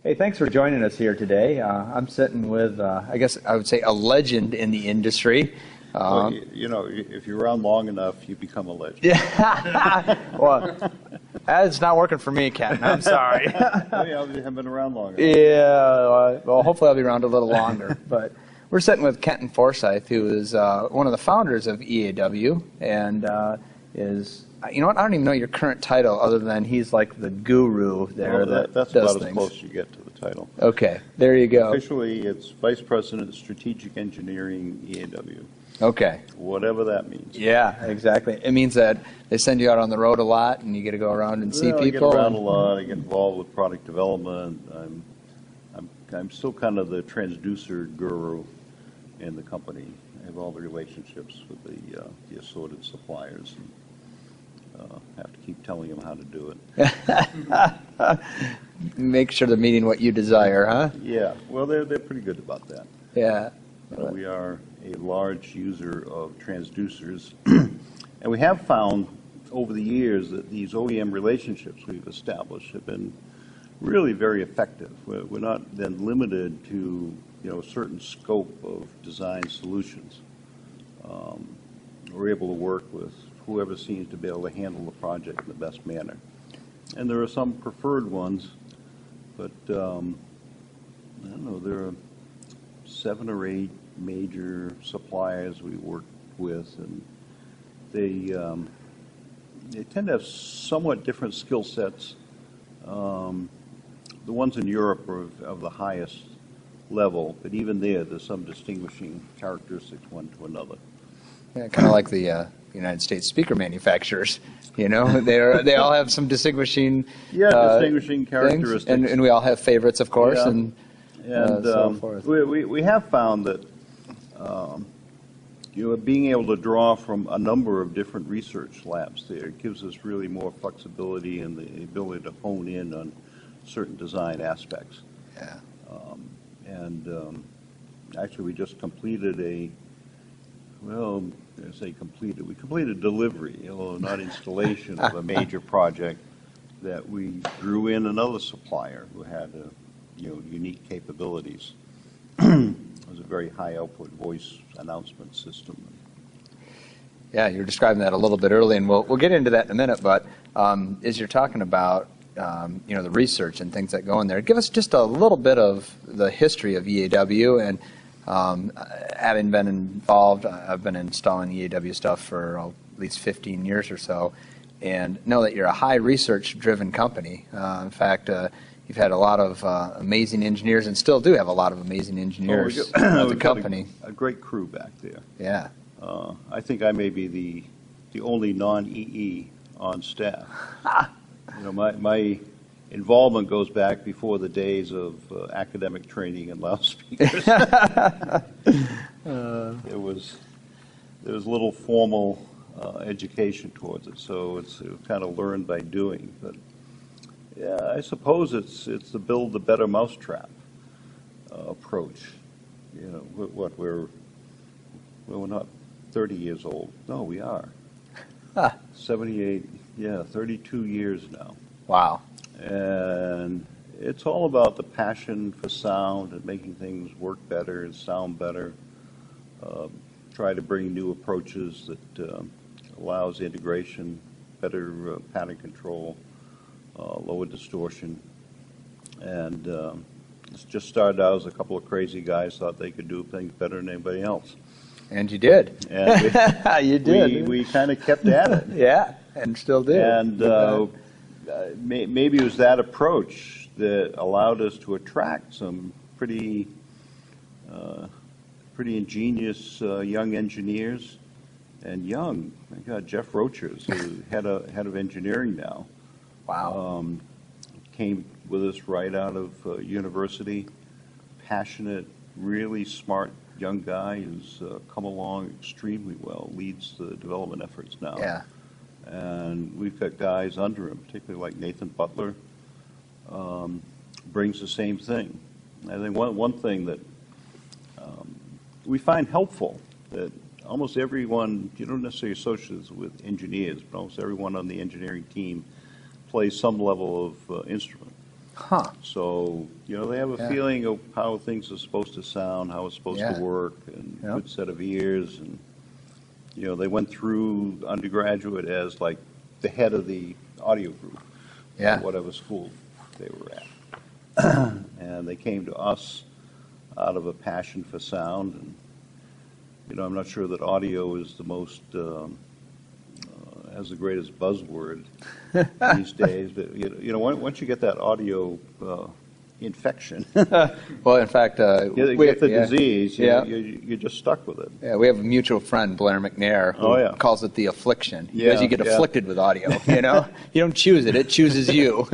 Hey, thanks for joining us here today. I'm sitting with, I guess I would say, a legend in the industry. Well, you know, if you're around long enough, you become a legend. Yeah. Well, that's not working for me, Kenton. I'm sorry. I haven't been around long enough. Yeah. Well, hopefully I'll be around a little longer. But we're sitting with Kenton Forsythe, who is one of the founders of EAW, and is. You know what? I don't even know your current title, other than he's like the guru there. Well, that's does about things. as close as you get to the title. Okay, there you go. Officially, it's Vice President of Strategic Engineering, EAW. Okay. Whatever that means. Yeah, exactly. It means that they send you out on the road a lot, and you get to go around and see people. I get around a lot. I get involved with product development. I'm still kind of the transducer guru in the company. I have all the relationships with the assorted suppliers. And, have to keep telling them how to do it. Make sure they're meeting what you desire, huh? Yeah, well, they're pretty good about that. Yeah. We are a large user of transducers, and we have found over the years that these OEM relationships we've established have been really very effective. We're not then limited to a certain scope of design solutions. We're able to work with whoever seems to be able to handle the project in the best manner. And there are some preferred ones, but I don't know, there are 7 or 8 major suppliers we work with, and they tend to have somewhat different skill sets. The ones in Europe are of the highest level, but even there's some distinguishing characteristics one to another. Yeah, kind of like the United States speaker manufacturers. You know, they all have some distinguishing distinguishing characteristics, and we all have favorites, of course, and so forth. We have found that being able to draw from a number of different research labs there gives us really more flexibility and the ability to hone in on certain design aspects. Yeah. Actually, we just completed we completed delivery, although not installation, of a major project that we drew in another supplier who had unique capabilities. It was a very high output voice announcement system. Yeah, you were describing that a little bit earlier, and we'll get into that in a minute. But as you're talking about the research and things that go in there, give us just a little bit of the history of EAW. And having been involved, I've been installing EAW stuff for at least 15 years or so, and know that you're a high research-driven company. In fact, you've had a lot of amazing engineers, and still do have a lot of amazing engineers at the company. A great crew back there. Yeah. I think I may be the only non-EE on staff. My involvement goes back before the days of academic training and loudspeakers. There was little formal education towards it, so it was kind of learned by doing. But yeah, I suppose it's the build the better mousetrap approach. We're not 30 years old. No, we are. 78. Yeah, 32 years now. Wow. And it's all about the passion for sound and making things work better and sound better. Try to bring new approaches that allows integration, better pattern control, lower distortion. And it's just started out as a couple of crazy guys thought they could do things better than anybody else. And you did. And you did. We kind of kept at it. Yeah, and still do. And maybe it was that approach that allowed us to attract some pretty ingenious young engineers. And my God, Jeff Rochers, who's head of engineering now. Wow. Came with us right out of university. Passionate, really smart young guy who's come along extremely well, leads the development efforts now. Yeah. And we've got guys under him, particularly like Nathan Butler, brings the same thing. I think one thing that we find helpful, that almost everyone, you don't necessarily associate with engineers, but almost everyone on the engineering team plays some level of instrument. Huh. So, they have a Yeah. feeling of how things are supposed to sound, how it's supposed Yeah. to work, and Yep. good set of ears. And, they went through undergraduate as like the head of the audio group Yeah. at whatever school they were at. And they came to us out of a passion for sound. And, I'm not sure that audio is the most, has the greatest buzzword these days. But, once you get that audio infection, Well, in fact, you get the disease, Yeah. you're just stuck with it. Yeah, we have a mutual friend, Blair McNair, who Oh, yeah. calls it the affliction. Yeah, Because you get yeah. afflicted with audio, You don't choose it, it chooses you.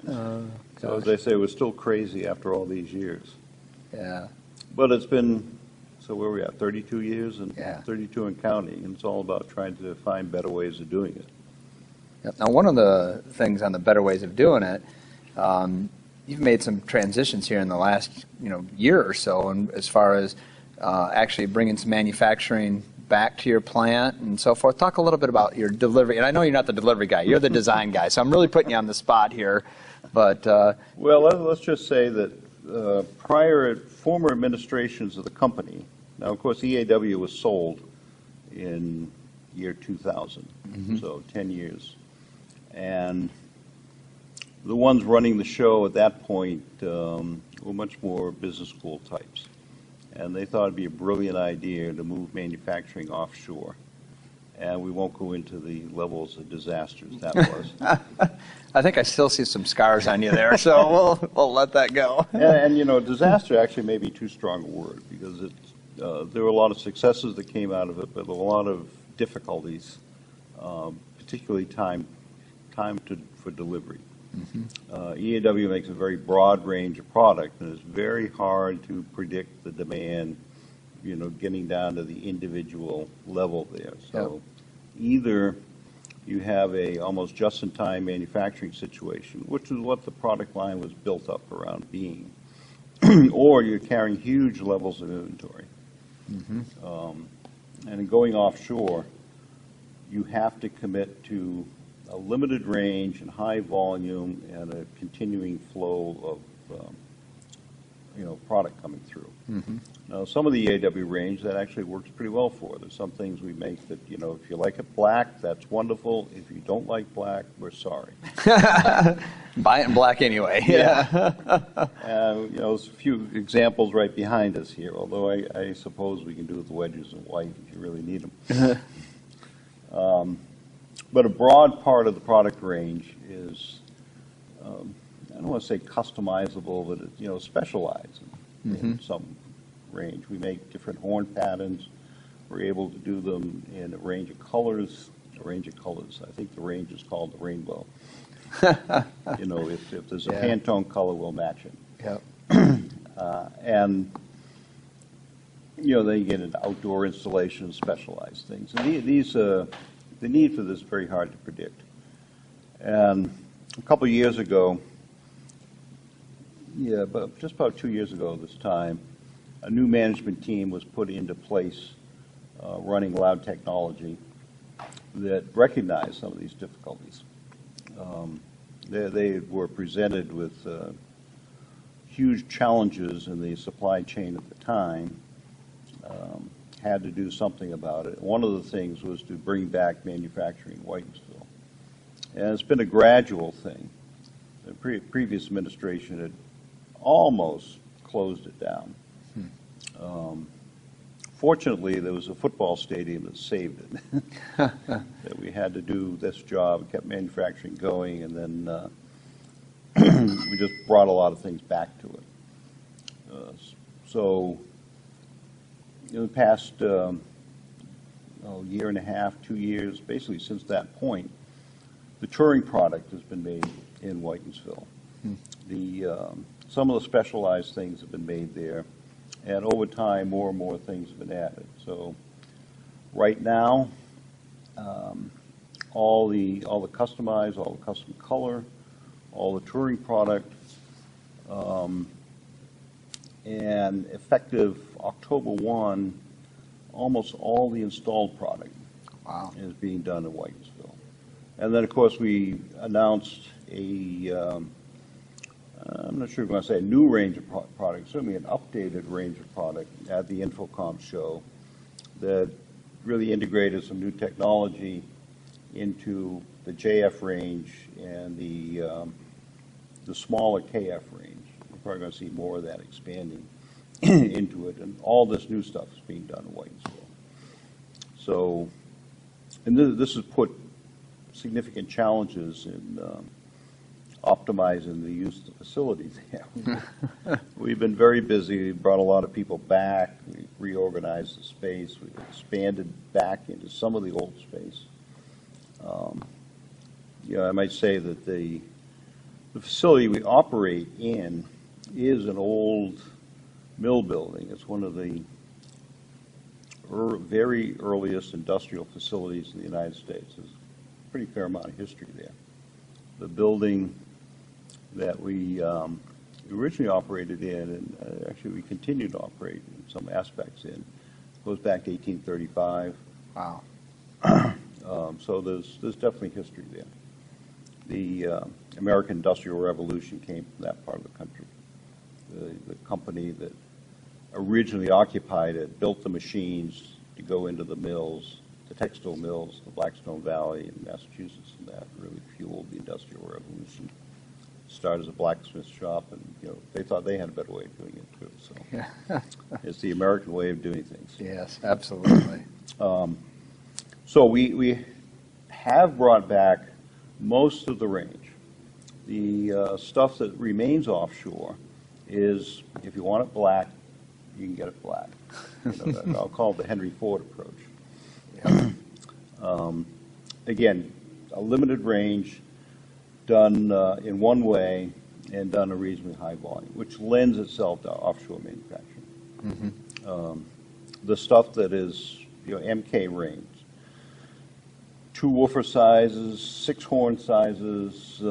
So as I say, we're still crazy after all these years. Yeah. But it's been, so where are we at, 32 years? And Yeah. 32 and counting, and it's all about trying to find better ways of doing it. Yep. Now, one of the things on the better ways of doing it, you've made some transitions here in the last year or so, and as far as actually bringing some manufacturing back to your plant and so forth. Talk a little bit about your delivery. And I know you're not the delivery guy; you're the design guy. So I'm really putting you on the spot here. But Well, let's just say that former administrations of the company. Now, of course, EAW was sold in year 2000, so 10 years. And the ones running the show at that point were much more business school types. And they thought it'd be a brilliant idea to move manufacturing offshore. And we won't go into the levels of disasters that was. I think I still see some scars on you there, so we'll let that go. And disaster actually may be too strong a word, because there were a lot of successes that came out of it, but a lot of difficulties, particularly time for delivery. EAW makes a very broad range of product, and it's very hard to predict the demand, getting down to the individual level there. So either you have a almost just-in-time manufacturing situation, which is what the product line was built up around being, or you're carrying huge levels of inventory. And in going offshore, you have to commit to a limited range and high volume and a continuing flow of product coming through. Now, some of the EAW range, that actually works pretty well for. There's some things we make that, if you like it black, that's wonderful. If you don't like black, we're sorry. Buy it in black anyway. Yeah. There's a few examples right behind us here, although I suppose we can do the wedges in white if you really need them. But a broad part of the product range is, I don't want to say customizable, but it's specialized in some range. We make different horn patterns. We're able to do them in a range of colors. I think the range is called the rainbow. If there's a Pantone color, we'll match it. Yep. And they get into outdoor installations, specialized things. And the need for this is very hard to predict. And a couple of years ago, but just about 2 years ago this time, a new management team was put into place running Loud Technology that recognized some of these difficulties. They were presented with huge challenges in the supply chain at the time, had to do something about it. One of the things was to bring back manufacturing in Whitensville. And it's been a gradual thing. The previous administration had almost closed it down. Fortunately, there was a football stadium that saved it. That we had to do this job, kept manufacturing going, and then we just brought a lot of things back to it. So in the past year and a half, 2 years, basically since that point, the touring product has been made in Whitensville. Some of the specialized things have been made there, and over time, more and more things have been added. So right now, all the customized, all the custom color, all the touring product, and effective October 1, almost all the installed product is being done in Whitensville. And then, of course, we announced a I'm not sure if I'm going to say a new range of products, certainly an updated range of product at the Infocom show that really integrated some new technology into the JF range and the smaller KF range. We're probably going to see more of that expanding into it, and all this new stuff is being done in Whitensville. So, and this has put significant challenges in optimizing the use of the facilities there. We've been very busy. We brought a lot of people back. We reorganized the space. We expanded back into some of the old space. I might say that the facility we operate in is an old mill building. It's one of the very earliest industrial facilities in the United States. There's a pretty fair amount of history there. The building that we originally operated in, and actually we continue to operate in some aspects in, goes back to 1835. Wow. So there's definitely history there. The American Industrial Revolution came from that part of the country. The company that originally occupied it built the machines to go into the mills, the textile mills, the Blackstone Valley in Massachusetts, and that really fueled the Industrial Revolution. Started as a blacksmith shop, and they thought they had a better way of doing it too. So Yeah. it's the American way of doing things. Yes, absolutely. So we have brought back most of the range. The stuff that remains offshore is, if you want it black, you can get it black. I'll call it the Henry Ford approach. Yeah. Again, a limited range, done in one way, and done a reasonably high volume, which lends itself to offshore manufacturing. Mm-hmm. The stuff that is MK range, 2 woofer sizes, 6 horn sizes,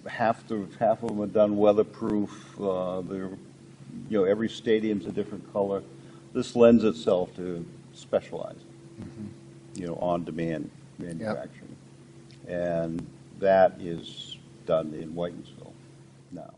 half of them are done weatherproof. Every stadium's a different color. This lends itself to specialized, on-demand manufacturing, and that is done in Whitensville now.